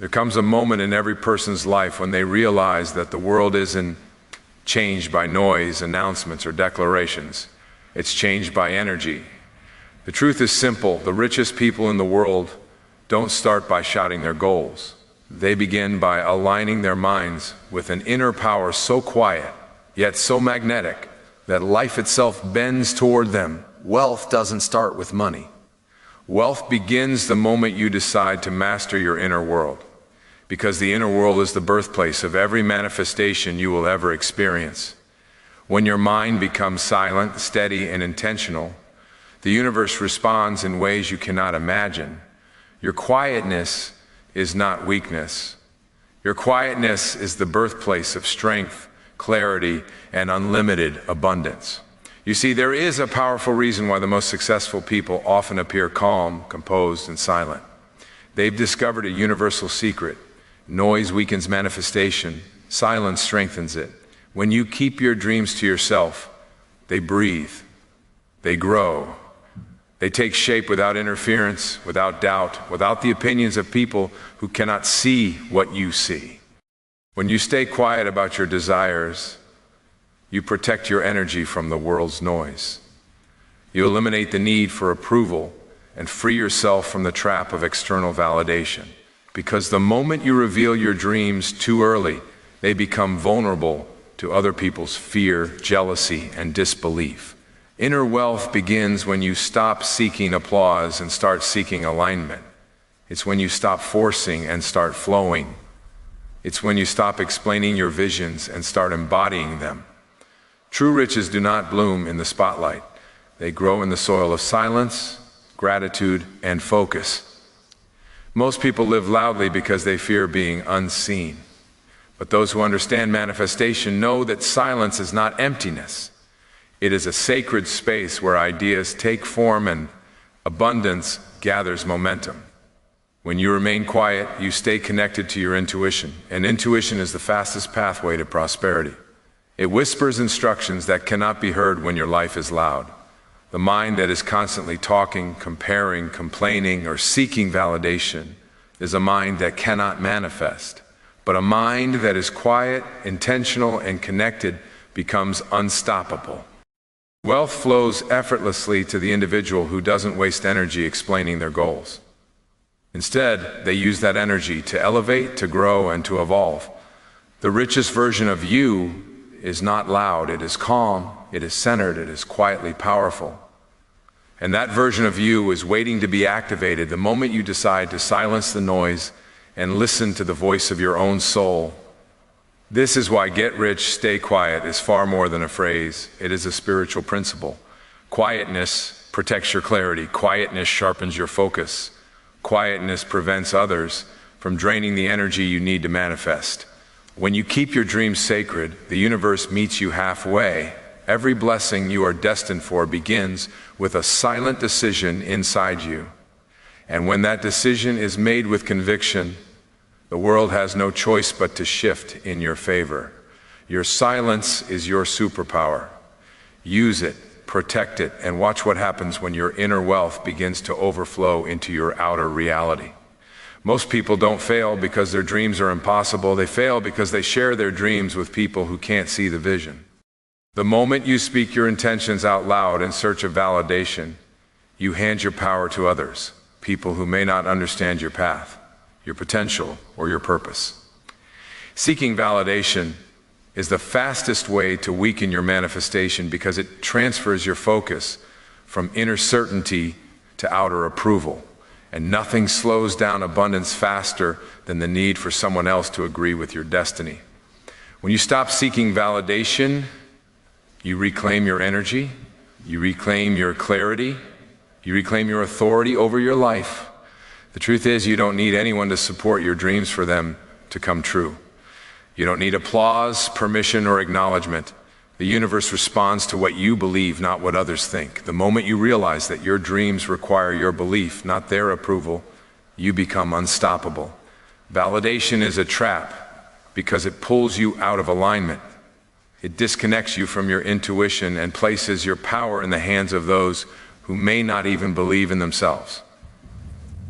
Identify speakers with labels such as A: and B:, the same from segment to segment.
A: There comes a moment in every person's life when they realize that the world isn't changed by noise, announcements, or declarations. It's changed by energy. The truth is simple. The richest people in the world don't start by shouting their goals. They begin by aligning their minds with an inner power so quiet, yet so magnetic, that life itself bends toward them. Wealth doesn't start with money. Wealth begins the moment you decide to master your inner world, because the inner world is the birthplace of every manifestation you will ever experience. When your mind becomes silent, steady, and intentional, the universe responds in ways you cannot imagine. Your quietness is not weakness. Your quietness is the birthplace of strength, clarity, and unlimited abundance. You see, there is a powerful reason why the most successful people often appear calm, composed, and silent. They've discovered a universal secret. Noise weakens manifestation. Silence strengthens it. When you keep your dreams to yourself, they breathe. They grow. They take shape without interference, without doubt, without the opinions of people who cannot see what you see. When you stay quiet about your desires, you protect your energy from the world's noise. You eliminate the need for approval and free yourself from the trap of external validation. Because the moment you reveal your dreams too early, they become vulnerable to other people's fear, jealousy, and disbelief. Inner wealth begins when you stop seeking applause and start seeking alignment. It's when you stop forcing and start flowing. It's when you stop explaining your visions and start embodying them. True riches do not bloom in the spotlight. They grow in the soil of silence, gratitude, and focus. Most people live loudly because they fear being unseen. But those who understand manifestation know that silence is not emptiness. It is a sacred space where ideas take form and abundance gathers momentum. When you remain quiet, you stay connected to your intuition, and intuition is the fastest pathway to prosperity. It whispers instructions that cannot be heard when your life is loud. The mind that is constantly talking, comparing, complaining, or seeking validation is a mind that cannot manifest. But a mind that is quiet, intentional, and connected becomes unstoppable. Wealth flows effortlessly to the individual who doesn't waste energy explaining their goals. Instead, they use that energy to elevate, to grow, and to evolve. The richest version of you is not loud, it is calm, it is centered, it is quietly powerful. And that version of you is waiting to be activated the moment you decide to silence the noise and listen to the voice of your own soul. This is why get rich, stay quiet is far more than a phrase. It is a spiritual principle. Quietness protects your clarity. Quietness sharpens your focus. Quietness prevents others from draining the energy you need to manifest. When you keep your dreams sacred, the universe meets you halfway. Every blessing you are destined for begins with a silent decision inside you. And when that decision is made with conviction, the world has no choice but to shift in your favor. Your silence is your superpower. Use it, protect it, and watch what happens when your inner wealth begins to overflow into your outer reality. Most people don't fail because their dreams are impossible. They fail because they share their dreams with people who can't see the vision. The moment you speak your intentions out loud in search of validation, you hand your power to others, people who may not understand your path, your potential, or your purpose. Seeking validation is the fastest way to weaken your manifestation because it transfers your focus from inner certainty to outer approval. And nothing slows down abundance faster than the need for someone else to agree with your destiny. When you stop seeking validation, you reclaim your energy, you reclaim your clarity, you reclaim your authority over your life. The truth is, you don't need anyone to support your dreams for them to come true. You don't need applause, permission, or acknowledgement. The universe responds to what you believe, not what others think. The moment you realize that your dreams require your belief, not their approval, you become unstoppable. Validation is a trap because it pulls you out of alignment. It disconnects you from your intuition and places your power in the hands of those who may not even believe in themselves.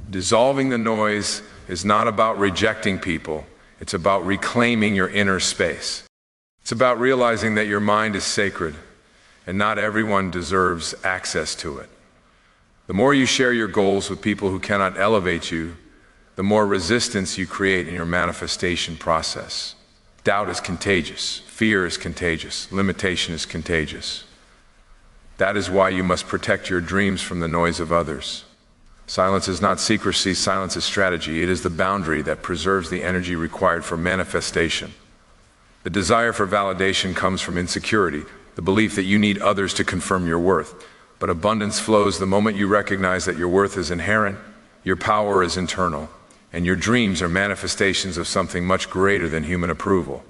A: Dissolving the noise is not about rejecting people. It's about reclaiming your inner space. It's about realizing that your mind is sacred and not everyone deserves access to it. The more you share your goals with people who cannot elevate you, the more resistance you create in your manifestation process. Doubt is contagious. Fear is contagious. Limitation is contagious. That is why you must protect your dreams from the noise of others. Silence is not secrecy, silence is strategy. It is the boundary that preserves the energy required for manifestation. The desire for validation comes from insecurity, the belief that you need others to confirm your worth. But abundance flows the moment you recognize that your worth is inherent, your power is internal, and your dreams are manifestations of something much greater than human approval.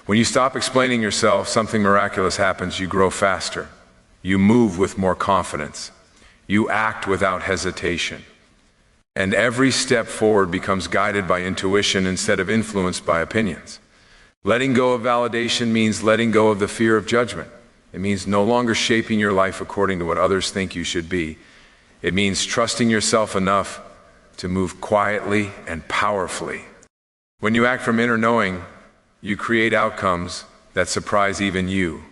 A: When you stop explaining yourself, something miraculous happens. You grow faster. You move with more confidence. You act without hesitation. And every step forward becomes guided by intuition instead of influenced by opinions. Letting go of validation means letting go of the fear of judgment. It means no longer shaping your life according to what others think you should be. It means trusting yourself enough to move quietly and powerfully. When you act from inner knowing, you create outcomes that surprise even you.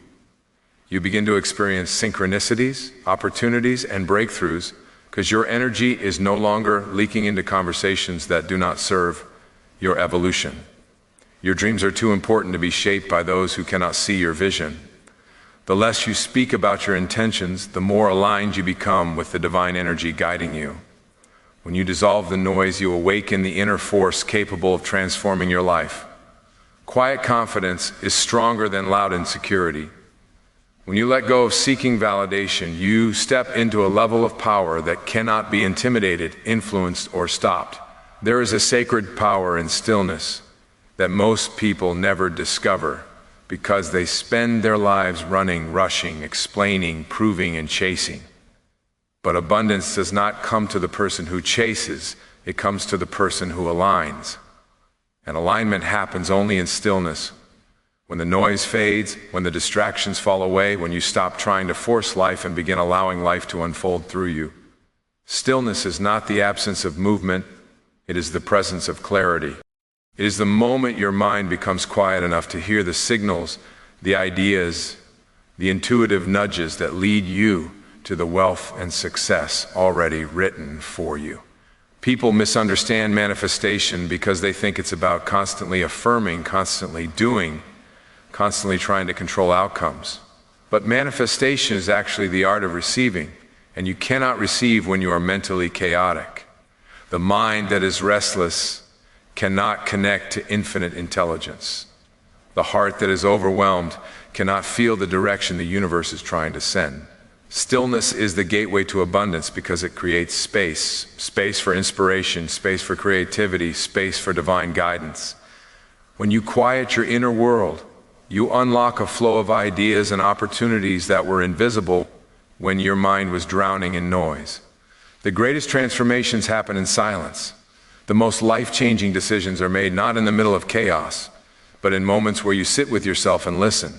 A: You begin to experience synchronicities, opportunities, and breakthroughs because your energy is no longer leaking into conversations that do not serve your evolution. Your dreams are too important to be shaped by those who cannot see your vision. The less you speak about your intentions, the more aligned you become with the divine energy guiding you. When you dissolve the noise, you awaken the inner force capable of transforming your life. Quiet confidence is stronger than loud insecurity. When you let go of seeking validation, you step into a level of power that cannot be intimidated, influenced, or stopped. There is a sacred power in stillness that most people never discover because they spend their lives running, rushing, explaining, proving, and chasing. But abundance does not come to the person who chases, it comes to the person who aligns. And alignment happens only in stillness. When the noise fades, when the distractions fall away, when you stop trying to force life and begin allowing life to unfold through you. Stillness is not the absence of movement, it is the presence of clarity. It is the moment your mind becomes quiet enough to hear the signals, the ideas, the intuitive nudges that lead you to the wealth and success already written for you. People misunderstand manifestation because they think it's about constantly affirming, constantly doing, constantly trying to control outcomes. But manifestation is actually the art of receiving, and you cannot receive when you are mentally chaotic. The mind that is restless cannot connect to infinite intelligence. The heart that is overwhelmed cannot feel the direction the universe is trying to send. Stillness is the gateway to abundance because it creates space. Space for inspiration, space for creativity, space for divine guidance. When you quiet your inner world, you unlock a flow of ideas and opportunities that were invisible when your mind was drowning in noise. The greatest transformations happen in silence. The most life-changing decisions are made not in the middle of chaos, but in moments where you sit with yourself and listen.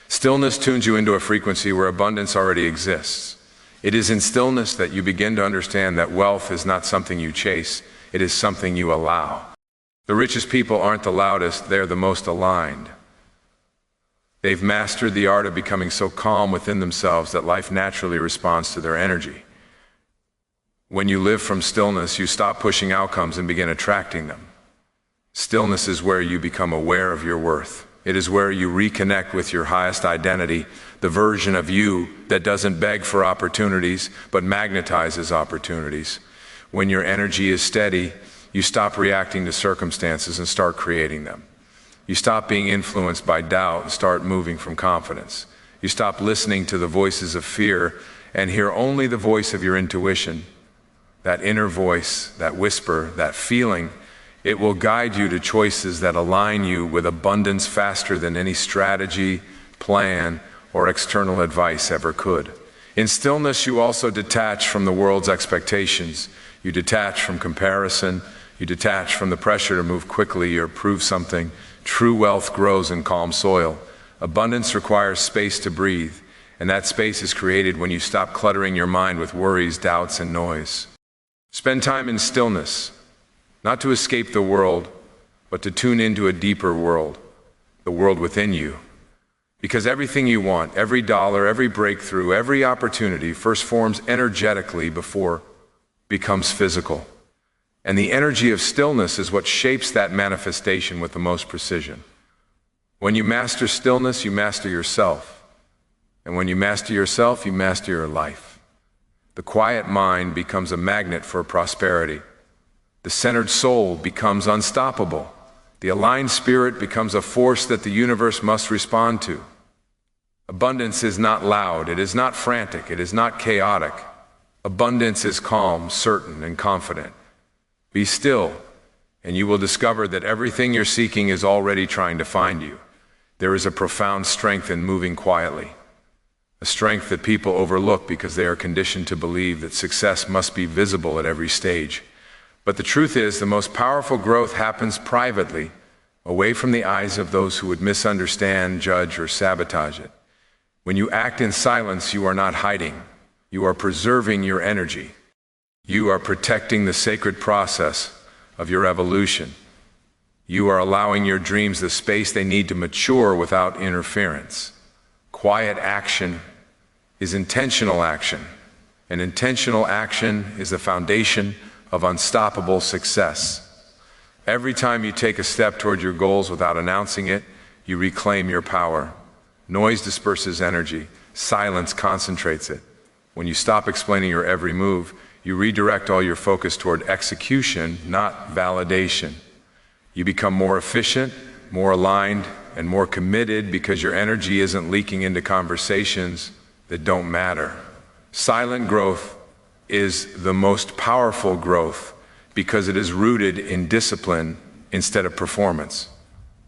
A: Stillness tunes you into a frequency where abundance already exists. It is in stillness that you begin to understand that wealth is not something you chase, it is something you allow. The richest people aren't the loudest, they're the most aligned. They've mastered the art of becoming so calm within themselves that life naturally responds to their energy. When you live from stillness, you stop pushing outcomes and begin attracting them. Stillness is where you become aware of your worth. It is where you reconnect with your highest identity, the version of you that doesn't beg for opportunities, but magnetizes opportunities. When your energy is steady, you stop reacting to circumstances and start creating them. You stop being influenced by doubt and start moving from confidence. You stop listening to the voices of fear and hear only the voice of your intuition, that inner voice, that whisper, that feeling. It will guide you to choices that align you with abundance faster than any strategy, plan, or external advice ever could. In stillness, you also detach from the world's expectations. You detach from comparison. You detach from the pressure to move quickly or prove something. True wealth grows in calm soil. Abundance requires space to breathe, and that space is created when you stop cluttering your mind with worries, doubts, and noise. Spend time in stillness. not to escape the world, but to tune into a deeper world, the world within you. Because everything you want, every dollar, every breakthrough, every opportunity first forms energetically before it becomes physical. And the energy of stillness is what shapes that manifestation with the most precision. When you master stillness, you master yourself. And when you master yourself, you master your life. The quiet mind becomes a magnet for prosperity. The centered soul becomes unstoppable. The aligned spirit becomes a force that the universe must respond to. Abundance is not loud, it is not frantic, it is not chaotic. Abundance is calm, certain, and confident. Be still, and you will discover that everything you're seeking is already trying to find you. There is a profound strength in moving quietly, a strength that people overlook because they are conditioned to believe that success must be visible at every stage. But the truth is, the most powerful growth happens privately, away from the eyes of those who would misunderstand, judge, or sabotage it. When you act in silence, you are not hiding. You are preserving your energy. You are protecting the sacred process of your evolution. You are allowing your dreams the space they need to mature without interference. Quiet action is intentional action, and intentional action is the foundation of unstoppable success. Every time you take a step toward your goals without announcing it, you reclaim your power. Noise disperses energy. Silence concentrates it. When you stop explaining your every move, you redirect all your focus toward execution, not validation. You become more efficient, more aligned, and more committed because your energy isn't leaking into conversations that don't matter. Silent growth is the most powerful growth because it is rooted in discipline instead of performance.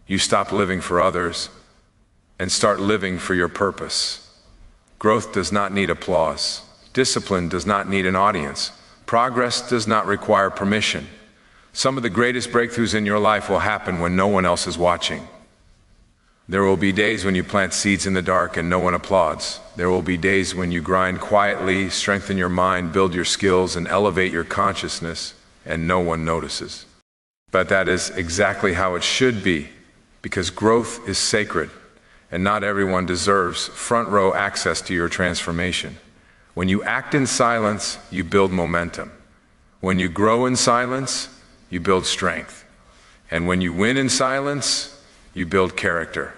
A: You stop living for others and start living for your purpose. Growth does not need applause. Discipline does not need an audience. Progress does not require permission. Some of the greatest breakthroughs in your life will happen when no one else is watching. There will be days when you plant seeds in the dark and no one applauds. There will be days when you grind quietly, strengthen your mind, build your skills, and elevate your consciousness, and no one notices. But that is exactly how it should be, because growth is sacred, and not everyone deserves front row access to your transformation. When you act in silence, you build momentum. When you grow in silence, you build strength. And when you win in silence, you build character.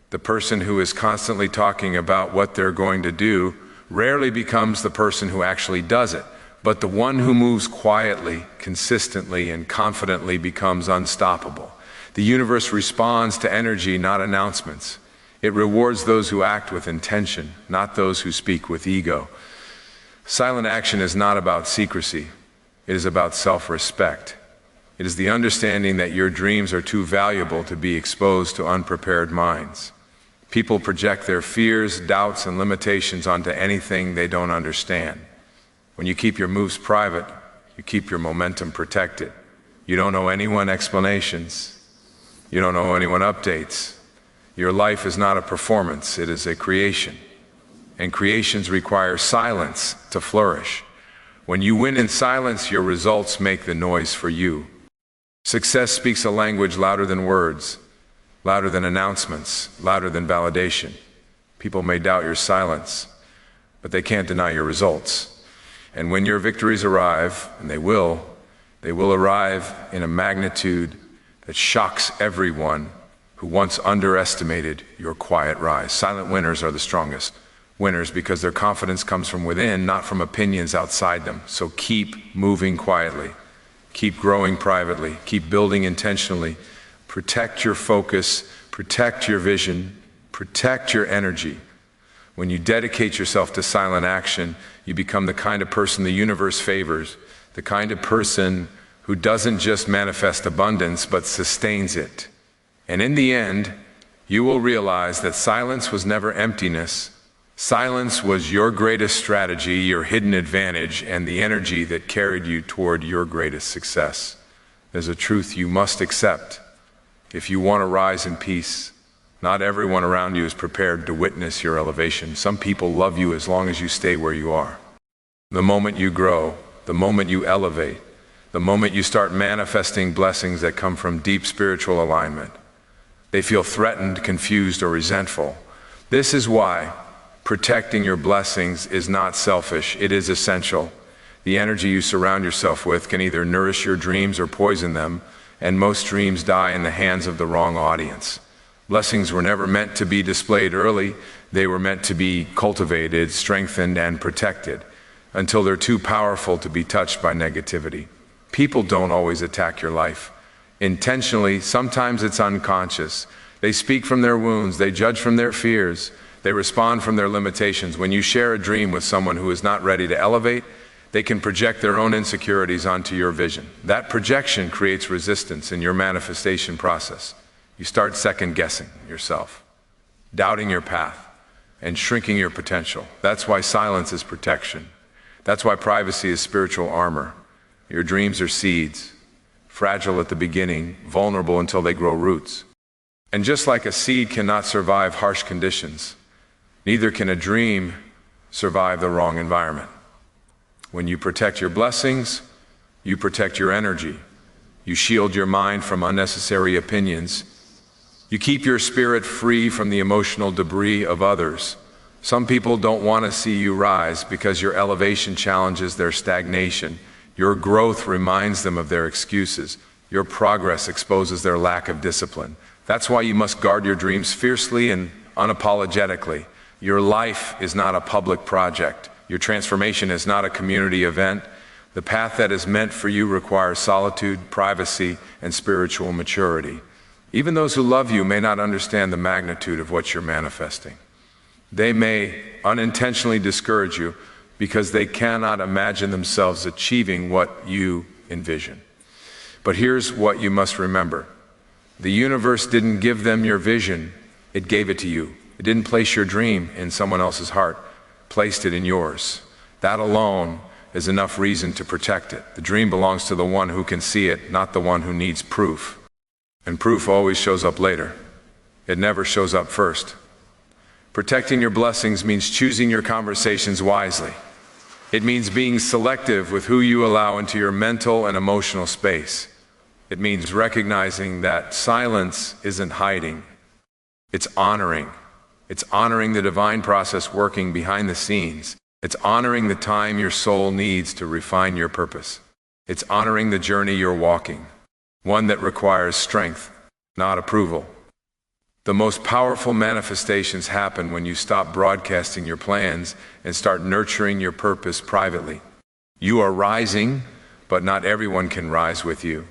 A: The person who is constantly talking about what they're going to do rarely becomes the person who actually does it. But the one who moves quietly, consistently, and confidently becomes unstoppable. The universe responds to energy, not announcements. It rewards those who act with intention, not those who speak with ego. Silent action is not about secrecy. It is about self-respect. It is the understanding that your dreams are too valuable to be exposed to unprepared minds. People project their fears, doubts, and limitations onto anything they don't understand. When you keep your moves private, you keep your momentum protected. You don't owe anyone explanations. You don't owe anyone updates. Your life is not a performance, it is a creation. And creations require silence to flourish. When you win in silence, your results make the noise for you. Success speaks a language louder than words, louder than announcements, louder than validation. People may doubt your silence, but they can't deny your results. And when your victories arrive, and they will arrive in a magnitude that shocks everyone who once underestimated your quiet rise. Silent winners are the strongest winners because their confidence comes from within, not from opinions outside them. So keep moving quietly. Keep growing privately. Keep building intentionally. Protect your focus. Protect your vision. Protect your energy. When you dedicate yourself to silent action, you become the kind of person the universe favors, the kind of person who doesn't just manifest abundance, but sustains it. And in the end, you will realize that silence was never emptiness. Silence was your greatest strategy, your hidden advantage, and the energy that carried you toward your greatest success. There's a truth you must accept. If you want to rise in peace, not everyone around you is prepared to witness your elevation. Some people love you as long as you stay where you are. The moment you grow, the moment you elevate, the moment you start manifesting blessings that come from deep spiritual alignment. They feel threatened, confused, or resentful. This is why protecting your blessings is not selfish, it is essential. The energy you surround yourself with can either nourish your dreams or poison them, and most dreams die in the hands of the wrong audience. Blessings were never meant to be displayed early, they were meant to be cultivated, strengthened, and protected until they're too powerful to be touched by negativity. People don't always attack your life intentionally, sometimes it's unconscious. They speak from their wounds, they judge from their fears, they respond from their limitations. When you share a dream with someone who is not ready to elevate, they can project their own insecurities onto your vision. That projection creates resistance in your manifestation process. You start second-guessing yourself, doubting your path, and shrinking your potential. That's why silence is protection. That's why privacy is spiritual armor. Your dreams are seeds, fragile at the beginning, vulnerable until they grow roots. And just like a seed cannot survive harsh conditions, neither can a dream survive the wrong environment. When you protect your blessings, you protect your energy. You shield your mind from unnecessary opinions. You keep your spirit free from the emotional debris of others. Some people don't want to see you rise because your elevation challenges their stagnation. Your growth reminds them of their excuses. Your progress exposes their lack of discipline. That's why you must guard your dreams fiercely and unapologetically. Your life is not a public project. Your transformation is not a community event. The path that is meant for you requires solitude, privacy, and spiritual maturity. Even those who love you may not understand the magnitude of what you're manifesting. They may unintentionally discourage you because they cannot imagine themselves achieving what you envision. But here's what you must remember. The universe didn't give them your vision, it gave it to you. It didn't place your dream in someone else's heart, placed it in yours. That alone is enough reason to protect it. The dream belongs to the one who can see it, not the one who needs proof. And proof always shows up later. It never shows up first. Protecting your blessings means choosing your conversations wisely. It means being selective with who you allow into your mental and emotional space. It means recognizing that silence isn't hiding, it's honoring. It's honoring the divine process working behind the scenes. It's honoring the time your soul needs to refine your purpose. It's honoring the journey you're walking, one that requires strength, not approval. The most powerful manifestations happen when you stop broadcasting your plans and start nurturing your purpose privately. You are rising, but not everyone can rise with you.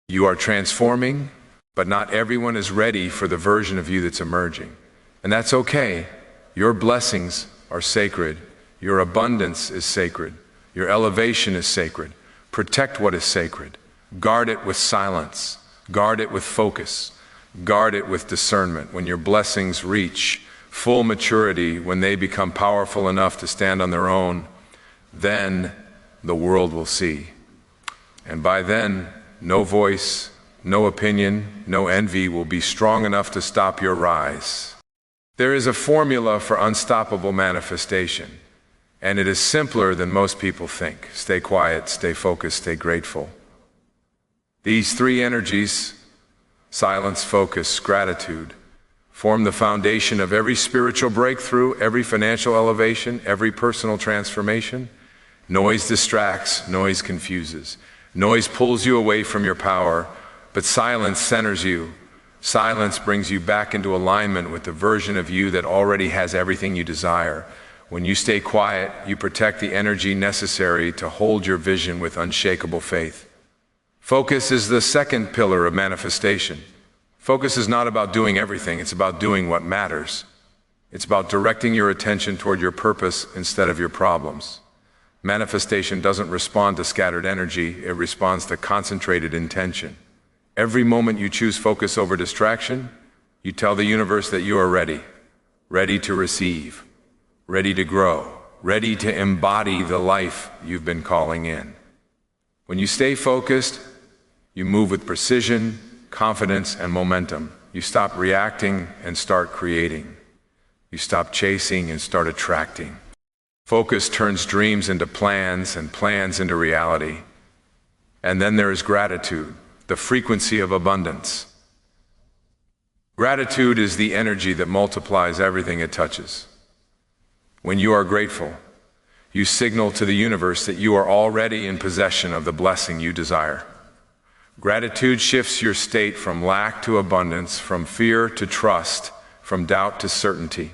A: You are transforming, but not everyone is ready for the version of you that's emerging. And that's okay. Your blessings are sacred. Your abundance is sacred. Your elevation is sacred. Protect what is sacred. Guard it with silence. Guard it with focus. Guard it with discernment. When your blessings reach full maturity, when they become powerful enough to stand on their own, then the world will see. And by then, no voice, no opinion, no envy will be strong enough to stop your rise. There is a formula for unstoppable manifestation, and it is simpler than most people think. Stay quiet, stay focused, stay grateful. These three energies, silence, focus, gratitude, form the foundation of every spiritual breakthrough, every financial elevation, every personal transformation. Noise distracts, noise confuses. Noise pulls you away from your power, but silence centers you. Silence brings you back into alignment with the version of you that already has everything you desire. When you stay quiet, you protect the energy necessary to hold your vision with unshakable faith. Focus is the second pillar of manifestation. Focus is not about doing everything, it's about doing what matters. It's about directing your attention toward your purpose instead of your problems. Manifestation doesn't respond to scattered energy, it responds to concentrated intention. Every moment you choose focus over distraction, you tell the universe that you are ready, ready to receive, ready to grow, ready to embody the life you've been calling in. When you stay focused, you move with precision, confidence, and momentum. You stop reacting and start creating. You stop chasing and start attracting. Focus turns dreams into plans and plans into reality. And then there is gratitude, the frequency of abundance. Gratitude is the energy that multiplies everything it touches. When you are grateful, you signal to the universe that you are already in possession of the blessing you desire. Gratitude shifts your state from lack to abundance, from fear to trust, from doubt to certainty.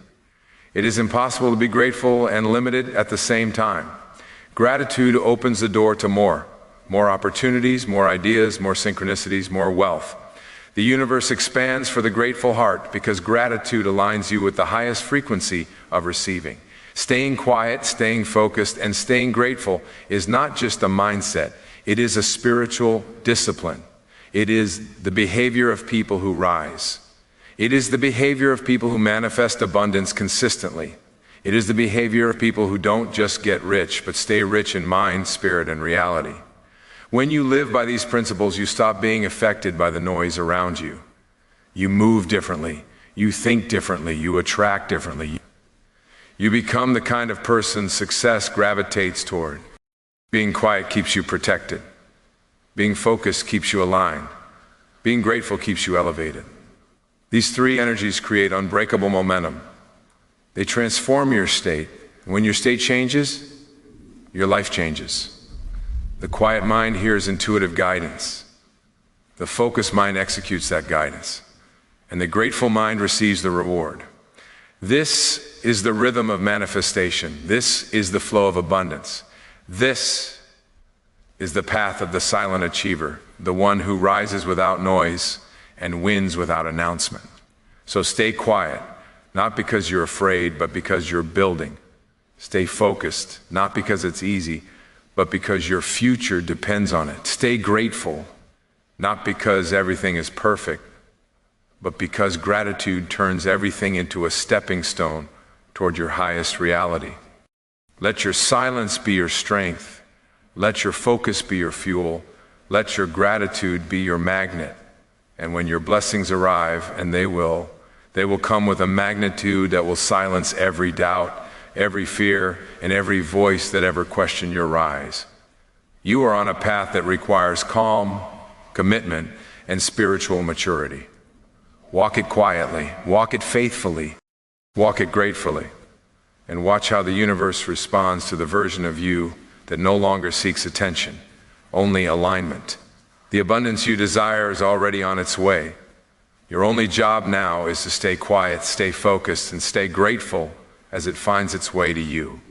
A: It is impossible to be grateful and limited at the same time. Gratitude opens the door to more opportunities, more ideas, more synchronicities, more wealth. The universe expands for the grateful heart because gratitude aligns you with the highest frequency of receiving. Staying quiet, staying focused, and staying grateful is not just a mindset. It is a spiritual discipline. It is the behavior of people who rise. It is the behavior of people who manifest abundance consistently. It is the behavior of people who don't just get rich, but stay rich in mind, spirit, and reality. When you live by these principles, you stop being affected by the noise around you. You move differently. You think differently. You attract differently. You become the kind of person success gravitates toward. Being quiet keeps you protected. Being focused keeps you aligned. Being grateful keeps you elevated. These three energies create unbreakable momentum. They transform your state. And when your state changes, your life changes. The quiet mind hears intuitive guidance. The focused mind executes that guidance. And the grateful mind receives the reward. This is the rhythm of manifestation. This is the flow of abundance. This is the path of the silent achiever, the one who rises without noise and wins without announcement. So stay quiet, not because you're afraid, but because you're building. Stay focused, not because it's easy, but because your future depends on it. Stay grateful, not because everything is perfect, but because gratitude turns everything into a stepping stone toward your highest reality. Let your silence be your strength. Let your focus be your fuel. Let your gratitude be your magnet. And when your blessings arrive, and they will come with a magnitude that will silence every doubt, every fear, and every voice that ever questioned your rise. You are on a path that requires calm, commitment, and spiritual maturity. Walk it quietly, walk it faithfully, walk it gratefully, and watch how the universe responds to the version of you that no longer seeks attention, only alignment. The abundance you desire is already on its way. Your only job now is to stay quiet, stay focused, and stay grateful as it finds its way to you.